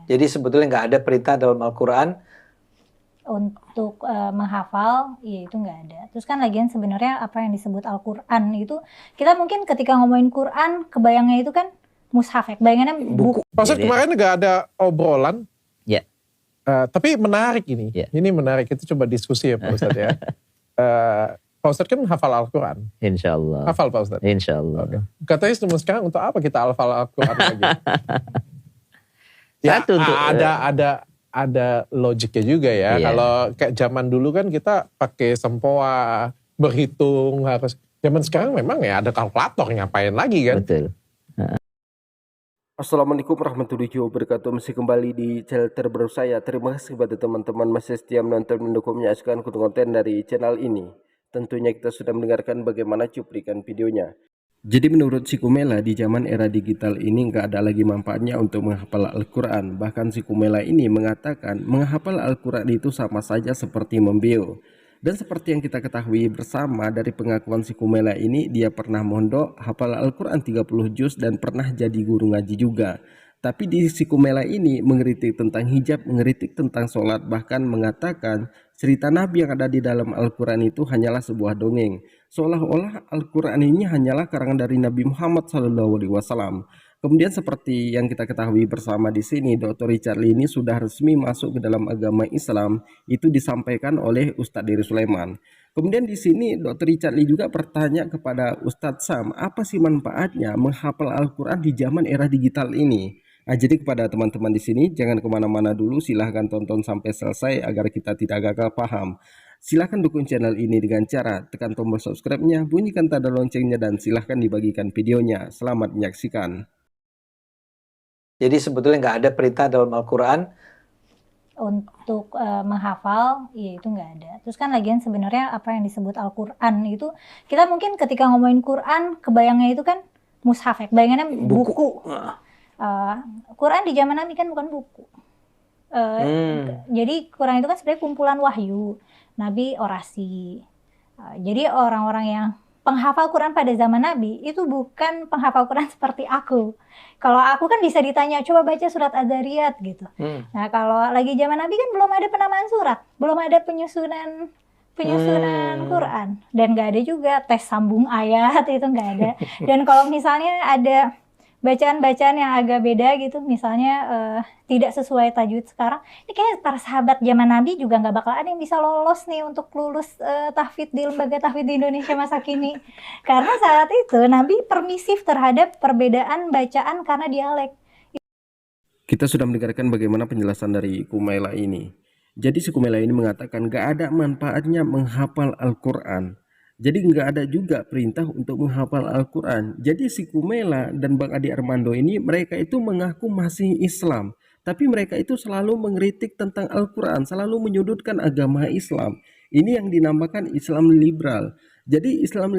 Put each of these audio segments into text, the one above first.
Jadi sebetulnya nggak ada perintah dalam Al-Quran untuk menghafal, ya itu nggak ada. Terus kan lagian sebenarnya apa yang disebut Al-Quran itu, kita mungkin ketika ngomongin Quran, kebayangnya itu kan mushaf ya, bayangannya buku. Pak Ustadz kemarin nggak ada obrolan, Ya. Tapi menarik ini. Ya. Ini menarik, itu coba diskusi ya Pak Ustadz ya. Pak Ustadz kan hafal Al-Quran. Insya Allah. Hafal Pak Ustadz? Insya Allah. Oke. Katanya sekarang untuk apa kita hafal Al-Quran lagi? Ya, Satu untuk ada logiknya juga ya. Iya. Kalau kayak zaman dulu kan kita pakai sempoa, berhitung harus. Zaman sekarang memang ya ada kalkulator, ngapain lagi kan? Betul. Assalamualaikum warahmatullahi wabarakatuh. Masih kembali di channel terbaru saya. Terima kasih kepada teman-teman masih setia menonton, mendukung, menyaksikan konten dari channel ini. Tentunya kita sudah mendengarkan bagaimana cuplikan videonya. Jadi menurut si Kumela, di zaman era digital ini nggak ada lagi manfaatnya untuk menghafal Al-Quran. Bahkan si Kumela ini mengatakan menghafal Al-Quran itu sama saja seperti membeo. Dan seperti yang kita ketahui bersama dari pengakuan si Kumela ini, dia pernah mondok, hafal Al-Quran 30 juz dan pernah jadi guru ngaji juga. Tapi di si Kumela ini mengkritik tentang hijab, mengkritik tentang sholat, bahkan mengatakan cerita Nabi yang ada di dalam Al-Quran itu hanyalah sebuah dongeng. Seolah-olah Al-Quran ini hanyalah karangan dari Nabi Muhammad SAW. Kemudian seperti yang kita ketahui bersama di sini, Dr. Richard Lee ini sudah resmi masuk ke dalam agama Islam. Itu disampaikan oleh Ustadz Dery Sulaiman. Kemudian di sini Dr. Richard Lee juga bertanya kepada Ustadz Sam, apa sih manfaatnya menghafal Al-Quran di zaman era digital ini? Nah, jadi kepada teman-teman di sini jangan kemana-mana dulu, silahkan tonton sampai selesai agar kita tidak gagal paham. Silahkan dukung channel ini dengan cara tekan tombol subscribe-nya, bunyikan tanda loncengnya, dan silahkan dibagikan videonya. Selamat menyaksikan. Jadi sebetulnya nggak ada perintah dalam Al-Quran untuk menghafal, ya itu nggak ada. Terus kan lagian sebenarnya apa yang disebut Al-Quran itu, kita mungkin ketika ngomongin Quran, kebayangnya itu kan mushaf ya, bayangannya buku. Quran di zaman Nabi kan bukan buku. Jadi Quran itu kan sebenarnya kumpulan wahyu, Nabi orasi. Jadi orang-orang yang penghafal Quran pada zaman Nabi itu bukan penghafal Quran seperti aku. Kalau aku kan bisa ditanya, coba baca surat Az-Zariyat gitu. Nah kalau lagi zaman Nabi kan belum ada penamaan surat, belum ada penyusunan Quran, dan nggak ada juga tes sambung ayat, itu nggak ada. Dan kalau misalnya ada bacaan-bacaan yang agak beda gitu, misalnya tidak sesuai tajwid sekarang, ini kayak para sahabat zaman Nabi juga nggak bakal ada yang bisa lolos nih untuk lulus tahfidz di lembaga tahfidz di Indonesia masa kini, karena saat itu Nabi permisif terhadap perbedaan bacaan karena dialek. Kita sudah mendengarkan bagaimana penjelasan dari Kumela ini. Jadi si Kumela ini mengatakan gak ada manfaatnya menghafal Al-Quran. Jadi nggak ada juga perintah untuk menghafal Al-Quran. Jadi si Kumela dan Bang Adi Armando ini, mereka itu mengaku masih Islam, tapi mereka itu selalu mengkritik tentang Al-Quran, selalu menyudutkan agama Islam. Ini yang dinamakan Islam liberal. Jadi Islam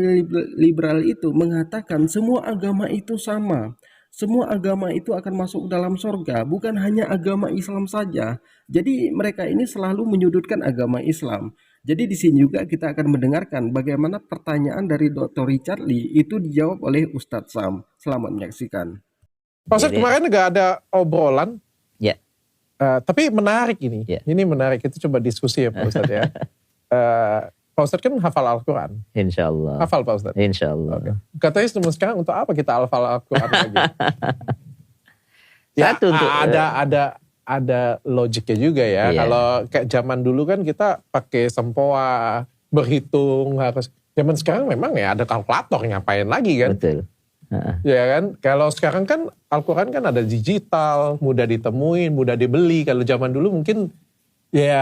liberal itu mengatakan semua agama itu sama. Semua agama itu akan masuk dalam surga, bukan hanya agama Islam saja. Jadi mereka ini selalu menyudutkan agama Islam. Jadi di sini juga kita akan mendengarkan bagaimana pertanyaan dari Dr. Richard Lee itu dijawab oleh Ustadz Sam. Selamat menyaksikan. Pak Ustadz kemarin nggak ada obrolan, Ya. Tapi menarik ini. Ya. Ini menarik, itu coba diskusi ya Pak Ustadz ya. Pak Ustadz kan hafal Al-Quran. Insya Allah. Hafal Pak Ustadz? Insya Allah. Oke. Katanya sekarang untuk apa kita hafal Al-Quran lagi? Ya, Satu untuk ada logiknya juga ya. Iya. Kalau kayak zaman dulu kan kita pakai sempoa, berhitung harus. Zaman sekarang memang ya ada kalkulator, ngapain lagi kan? Betul. Ya kan? Kalau sekarang kan Al-Quran kan ada digital, mudah ditemuin, mudah dibeli. Kalau zaman dulu mungkin ya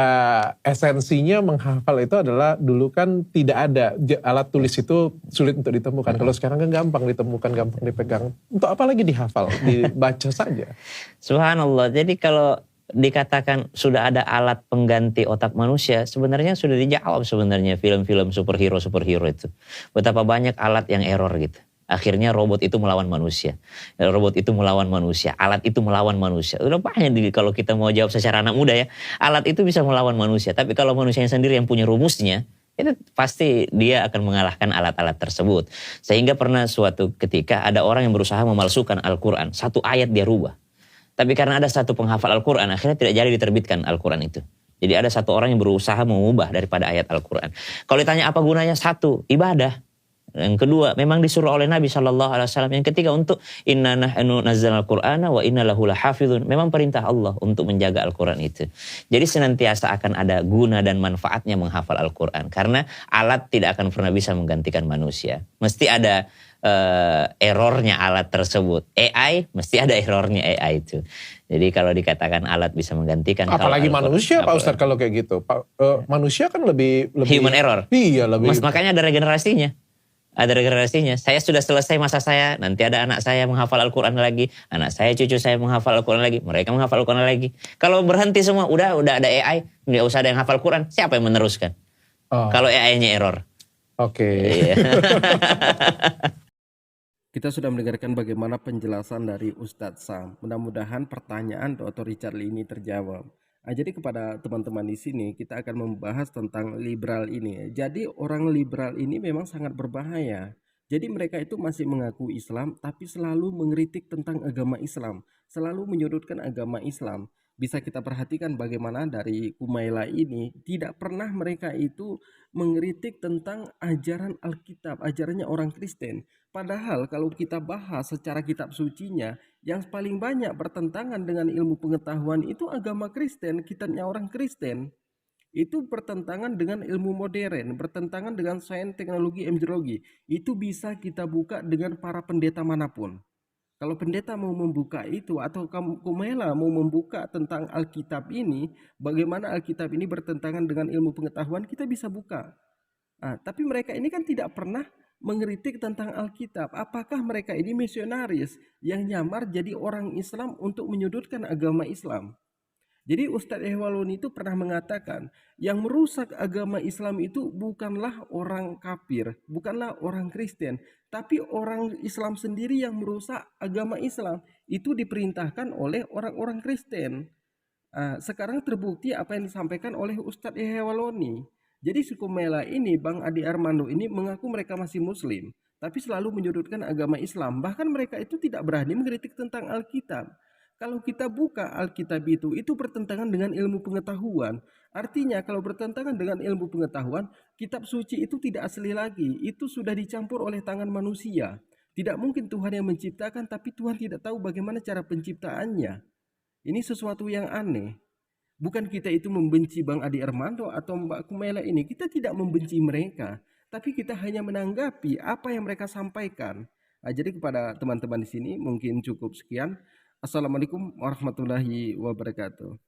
esensinya menghafal itu adalah dulu kan tidak ada alat tulis, itu sulit untuk ditemukan. Kalau sekarang kan gampang ditemukan, gampang dipegang. Untuk apa lagi dihafal? Dibaca saja. Subhanallah. Jadi kalau dikatakan sudah ada alat pengganti otak manusia, sebenarnya sudah dijawab sebenarnya film-film superhero itu. Betapa banyak alat yang error gitu. Akhirnya robot itu melawan manusia. Robot itu melawan manusia. Alat itu melawan manusia. Udah banyak kalau kita mau jawab secara anak muda ya. Alat itu bisa melawan manusia. Tapi kalau manusianya sendiri yang punya rumusnya, itu pasti dia akan mengalahkan alat-alat tersebut. Sehingga pernah suatu ketika ada orang yang berusaha memalsukan Al-Quran. Satu ayat dia rubah. Tapi karena ada satu penghafal Al-Quran, akhirnya tidak jadi diterbitkan Al-Quran itu. Jadi ada satu orang yang berusaha mengubah daripada ayat Al-Quran. Kalau ditanya apa gunanya, satu, ibadah. Yang kedua, memang disuruh oleh Nabi SAW. Yang ketiga, untuk inna nahnu nazzalnal Qur'ana wa inna lahu lahafizun. Memang perintah Allah untuk menjaga Al-Quran itu. Jadi senantiasa akan ada guna dan manfaatnya menghafal Al-Quran. Karena alat tidak akan pernah bisa menggantikan manusia. Mesti ada errornya alat tersebut. AI, mesti ada errornya AI itu. Jadi kalau dikatakan alat bisa menggantikan. Apalagi manusia Pak Ustadz kalau kayak gitu. Manusia kan lebih human error. Iya, lebih. Makanya ada regenerasinya. Ada regenerasinya. Saya sudah selesai masa saya, nanti ada anak saya menghafal Al-Quran lagi, anak saya, cucu saya menghafal Al-Quran lagi, mereka menghafal Al-Quran lagi. Kalau berhenti semua, udah ada AI, nggak usah ada yang hafal Quran, siapa yang meneruskan? Kalau AI-nya error. Oke. Iya. Kita sudah mendengarkan bagaimana penjelasan dari Ustadz Sam. Mudah-mudahan pertanyaan Dr. Richard Lee ini terjawab. Jadi kepada teman-teman di sini kita akan membahas tentang liberal ini. Jadi orang liberal ini memang sangat berbahaya. Jadi mereka itu masih mengaku Islam tapi selalu mengkritik tentang agama Islam, selalu menyudutkan agama Islam. Bisa kita perhatikan bagaimana dari Kumaila ini tidak pernah mereka itu mengkritik tentang ajaran Alkitab, ajarannya orang Kristen. Padahal kalau kita bahas secara kitab sucinya, yang paling banyak bertentangan dengan ilmu pengetahuan itu agama Kristen, kitabnya orang Kristen. Itu bertentangan dengan ilmu modern, bertentangan dengan sains, teknologi, embriologi. Itu bisa kita buka dengan para pendeta manapun. Kalau pendeta mau membuka itu atau Kumaila mau membuka tentang Alkitab ini, bagaimana Alkitab ini bertentangan dengan ilmu pengetahuan, kita bisa buka. Tapi mereka ini kan tidak pernah mengkritik tentang Alkitab. Apakah mereka ini misionaris yang nyamar jadi orang Islam untuk menyudutkan agama Islam? Jadi Ustadz Ihwaluni itu pernah mengatakan, yang merusak agama Islam itu bukanlah orang kafir, bukanlah orang Kristen, tapi orang Islam sendiri yang merusak agama Islam. Itu diperintahkan oleh orang-orang Kristen. Sekarang terbukti apa yang disampaikan oleh Ustadz Ihwaluni. Jadi suku Mela ini, Bang Adi Armando ini mengaku mereka masih Muslim, tapi selalu menyudutkan agama Islam. Bahkan mereka itu tidak berani mengkritik tentang Alkitab. Kalau kita buka Alkitab itu bertentangan dengan ilmu pengetahuan. Artinya kalau bertentangan dengan ilmu pengetahuan, kitab suci itu tidak asli lagi. Itu sudah dicampur oleh tangan manusia. Tidak mungkin Tuhan yang menciptakan, tapi Tuhan tidak tahu bagaimana cara penciptaannya. Ini sesuatu yang aneh. Bukan kita itu membenci Bang Adi Armando atau Mbak Kumaila ini. Kita tidak membenci mereka. Tapi kita hanya menanggapi apa yang mereka sampaikan. Jadi kepada teman-teman di sini mungkin cukup sekian. Assalamualaikum warahmatullahi wabarakatuh.